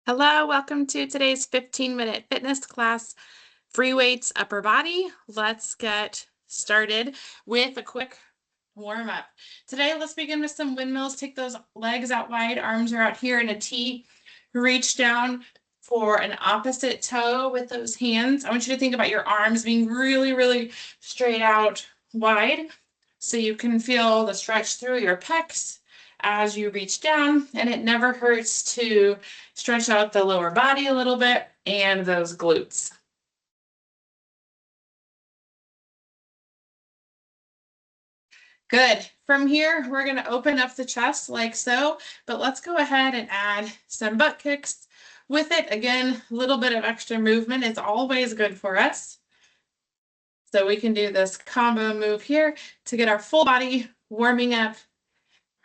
Hello, welcome to today's 15-minute fitness class, free weights, upper body. Let's get started with a quick warm up. Today, let's begin with some windmills. Take those legs out wide, arms are out here in a T. Reach down for an opposite toe with those hands. I want you to think about your arms being really, really straight out wide so you can feel the stretch through your pecs as you reach down, and it never hurts to stretch out the lower body a little bit and those glutes. Good. From here, we're going to open up the chest like so, but let's go ahead and add some butt kicks with it. Again, a little bit of extra movement is always good for us. So we can do this combo move here to get our full body warming up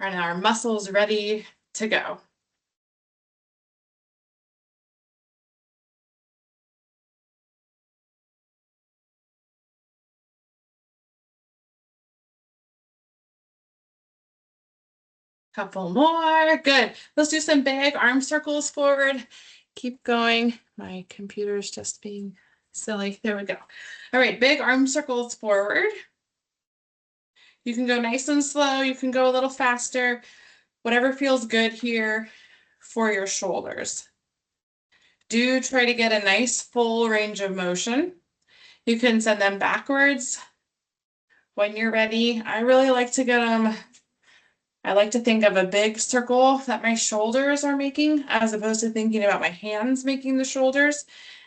and our muscles ready to go. Couple more. Good. Let's do some big arm circles forward. Keep going. My computer's just being silly. There we go. All right, big arm circles forward. You can go nice and slow. You can go a little faster. Whatever feels good here for your shoulders. Do try to get a nice full range of motion. You can send them backwards when you're ready. I really like to get them. I like to think of a big circle that my shoulders are making as opposed to thinking about my hands making the shoulders.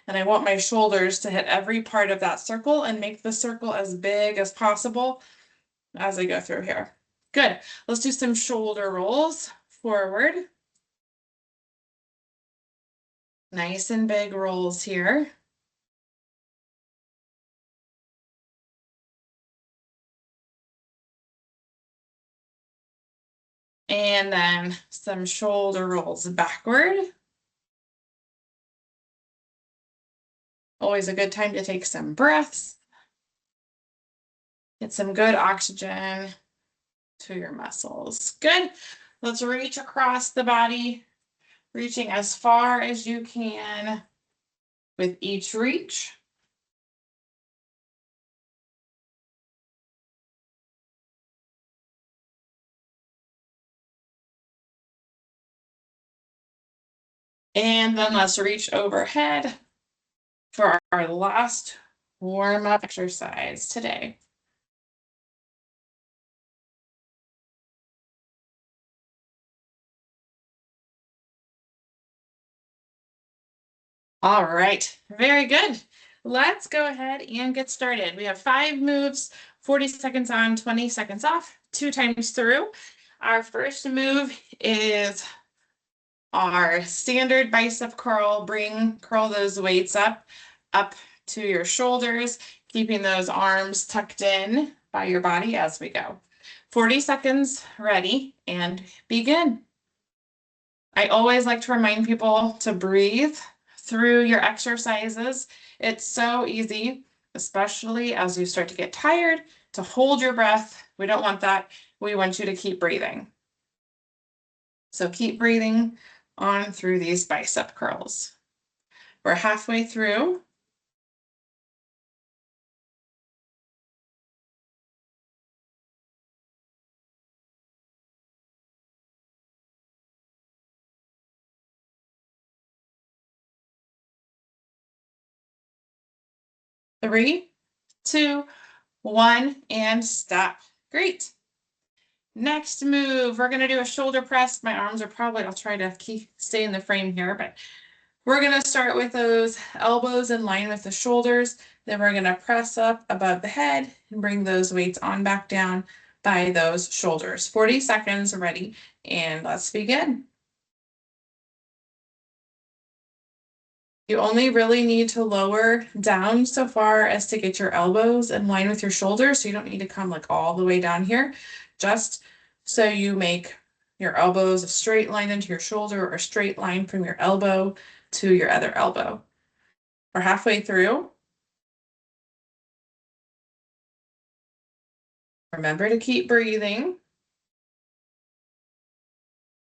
And I want my shoulders to hit every part of that circle and make the circle as big as possible as I go through here. Good. Let's do some shoulder rolls forward. Nice and big rolls here. And then some shoulder rolls backward. Always a good time to take some breaths. Get some good oxygen to your muscles. Good. Let's reach across the body, reaching as far as you can with each reach. And then let's reach overhead for our last warm-up exercise today. All right, very good. Let's go ahead and get started. We have 5 moves, 40 seconds on, 20 seconds off, 2 times through. Our first move is our standard bicep curl. Curl those weights up to your shoulders, keeping those arms tucked in by your body as we go. 40 seconds, ready, and begin. I always like to remind people to breathe through your exercises. It's so easy, especially as you start to get tired, to hold your breath. We don't want that. We want you to keep breathing. So keep breathing on through these bicep curls. We're halfway through. Three, two, one, and stop. Great. Next move, we're gonna do a shoulder press. My arms are probably, I'll try to stay in the frame here, but we're gonna start with those elbows in line with the shoulders. Then we're gonna press up above the head and bring those weights on back down by those shoulders. 40 seconds, ready, and let's begin. You only really need to lower down so far as to get your elbows in line with your shoulders. So you don't need to come like all the way down here, just so you make your elbows a straight line into your shoulder or a straight line from your elbow to your other elbow. We're halfway through. Remember to keep breathing.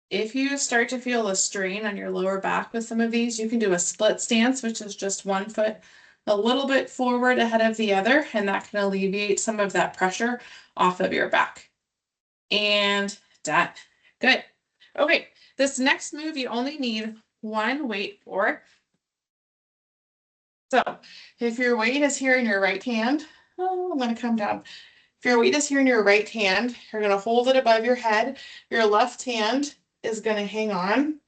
If you start to feel a strain on your lower back with some of these, you can do a split stance, which is just one foot a little bit forward ahead of the other, and that can alleviate some of that pressure off of your back. And done. Good. Okay, this next move you only need one weight for. So if your weight is here in your right hand, oh, I'm going to come down. If your weight is here in your right hand, you're going to hold it above your head. Your left hand is going to hang on.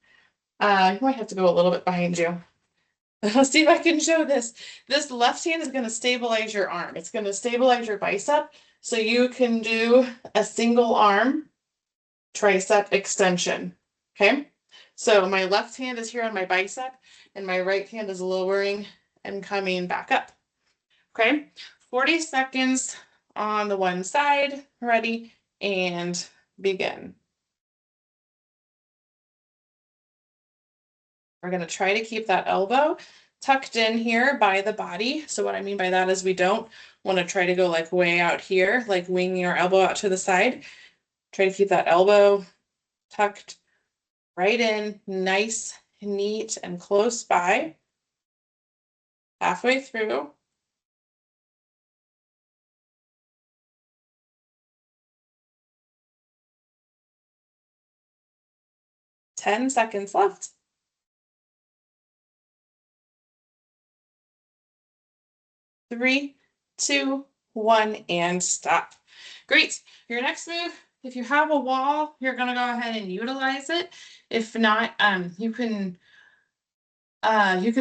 You might have to go a little bit behind you. Let's see if I can show this. This left hand is going to stabilize your arm. It's going to stabilize your bicep. So you can do a single arm tricep extension. Okay. So my left hand is here on my bicep and my right hand is lowering and coming back up. Okay. 40 seconds on the one side. Ready and begin. We're going to try to keep that elbow tucked in here by the body. So what I mean by that is we don't want to try to go like way out here, like winging our elbow out to the side. Try to keep that elbow tucked right in, nice, neat, and close by. Halfway through. Ten seconds left. 3, 2, 1, and stop. Great. Your next move, if you have a wall, you're going to go ahead and utilize it. If not, you could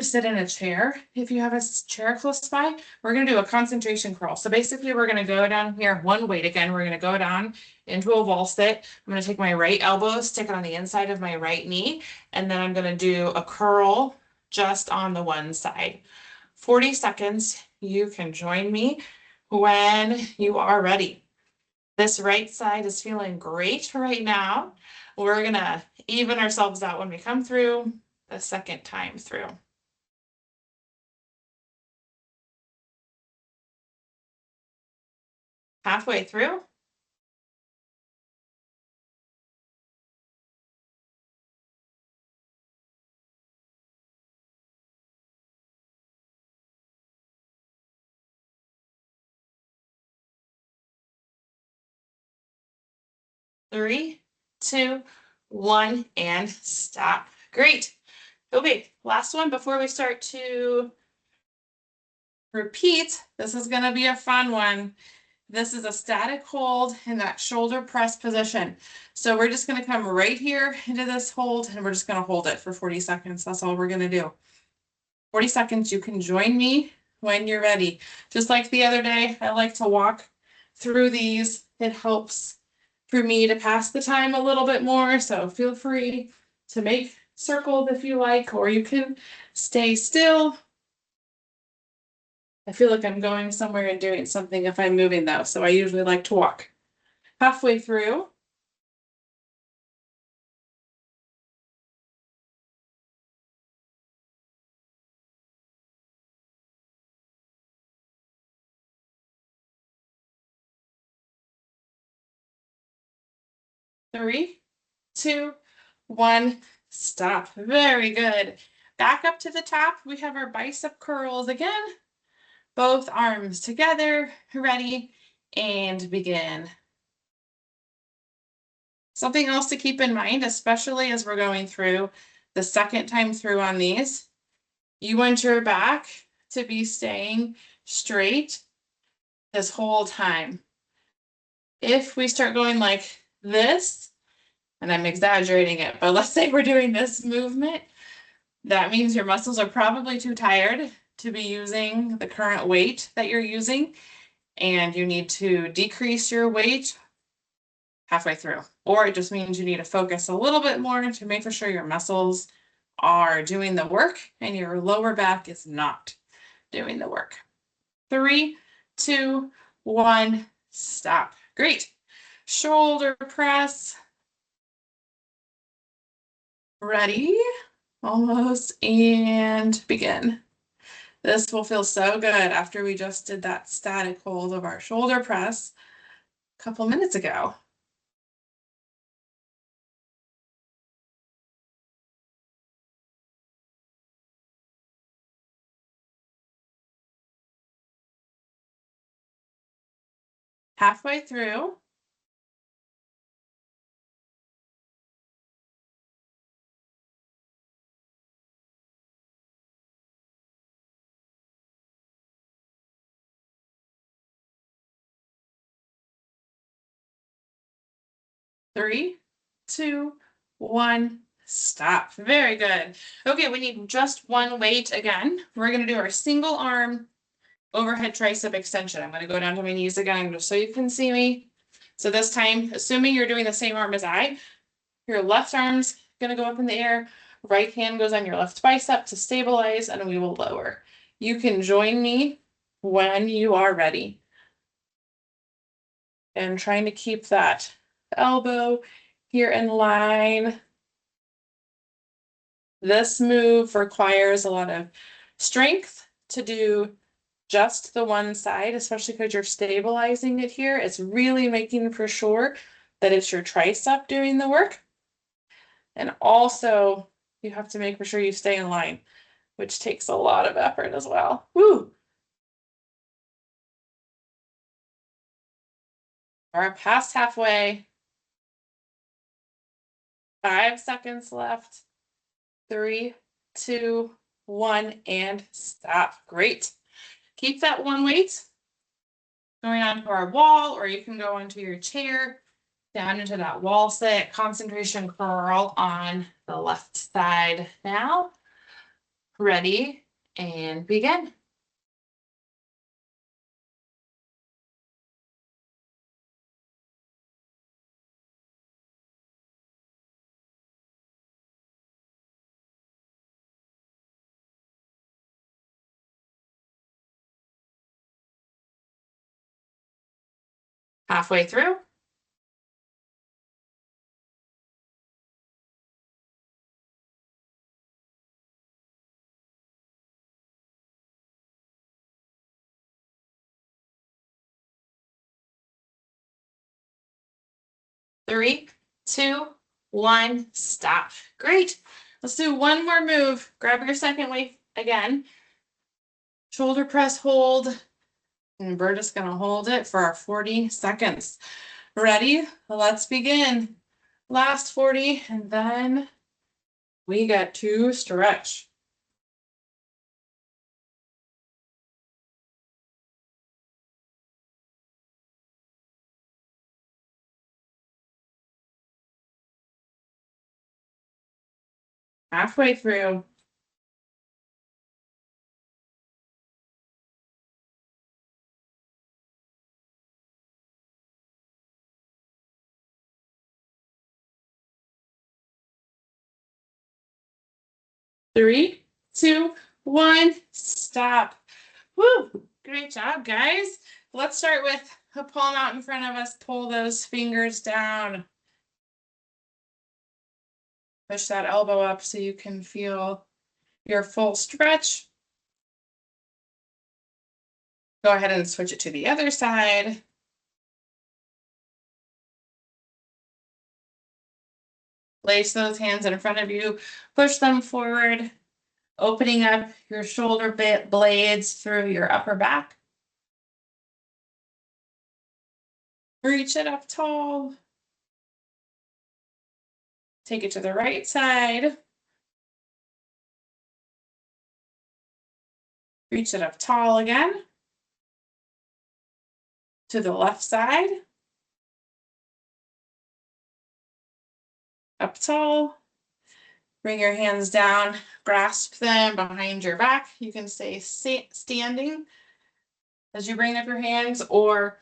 sit in a chair if you have a chair close by. We're going to do a concentration crawl. So basically we're going to go down here, one weight again. We're going to go down into a wall sit. I'm going to take my right elbow, stick it on the inside of my right knee, and then I'm going to do a curl just on the one side. 40 seconds. You can join me when you are ready. This right side is feeling great right now. We're going to even ourselves out when we come through the second time through. Halfway through. 3, 2, 1, and stop. Great. Okay, last one before we start to repeat. This is going to be a fun one. This is a static hold in that shoulder press position. So we're just going to come right here into this hold and we're just going to hold it for 40 seconds. That's all we're going to do. 40 seconds. You can join me when you're ready. Just like the other day, I like to walk through these. It helps for me to pass the time a little bit more. So feel free to make circles if you like, or you can stay still. I feel like I'm going somewhere and doing something if I'm moving though. So I usually like to walk. Halfway through. 3, 2, 1, stop. Very good. Back up to the top. We have our bicep curls again. Both arms together, ready, and begin. Something else to keep in mind, especially as we're going through the second time through on these, you want your back to be staying straight this whole time. If we start going like this, and I'm exaggerating it, but let's say we're doing this movement, that means your muscles are probably too tired to be using the current weight that you're using, and you need to decrease your weight halfway through. Or it just means you need to focus a little bit more to make sure your muscles are doing the work and your lower back is not doing the work. 3, 2, 1, stop. Great. Shoulder press. Ready? Almost, and begin. This will feel so good after we just did that static hold of our shoulder press a couple minutes ago. Halfway through. Three, two, one, stop. Very good. Okay, we need just one weight again. We're going to do our single arm overhead tricep extension. I'm going to go down to my knees again just so you can see me. So this time, assuming you're doing the same arm as I, your left arm's going to go up in the air. Right hand goes on your left bicep to stabilize, and we will lower. You can join me when you are ready. And trying to keep that elbow here in line. This move requires a lot of strength to do just the one side, especially because you're stabilizing it here. It's really making for sure that it's your tricep doing the work. And also, you have to make for sure you stay in line, which takes a lot of effort as well. Woo! We're past halfway. 5 seconds left. 3, 2, 1, and stop. Great. Keep that one weight going onto our wall, or you can go onto your chair, down into that wall sit. Concentration curl on the left side now. Ready and begin. Halfway through. 3, 2, 1, stop. Great. Let's do one more move. Grab your second weight again. Shoulder press hold. And we're just going to hold it for our 40 seconds. Ready? Let's begin. Last 40, and then we get to stretch. Halfway through. 3, 2, 1, stop. Woo! Great job, guys. Let's start with a palm out in front of us. Pull those fingers down. Push that elbow up so you can feel your full stretch. Go ahead and switch it to the other side. Place those hands in front of you. Push them forward, opening up your shoulder blades through your upper back. Reach it up tall. Take it to the right side. Reach it up tall again. To the left side. Up tall. Bring your hands down, grasp them behind your back. You can stay standing as you bring up your hands, or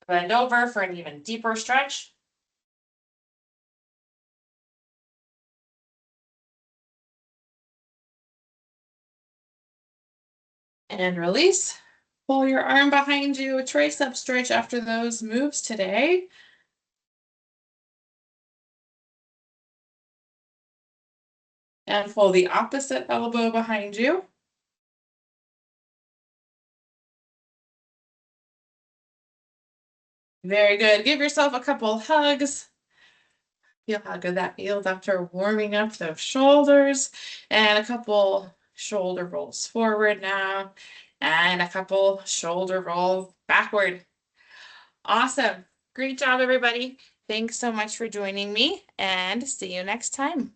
bend over for an even deeper stretch. And release. Pull your arm behind you, tricep stretch after those moves today. And pull the opposite elbow behind you. Very good. Give yourself a couple hugs. Feel how good that feels after warming up those shoulders. And a couple shoulder rolls forward now. And a couple shoulder rolls backward. Awesome. Great job, everybody. Thanks so much for joining me and see you next time.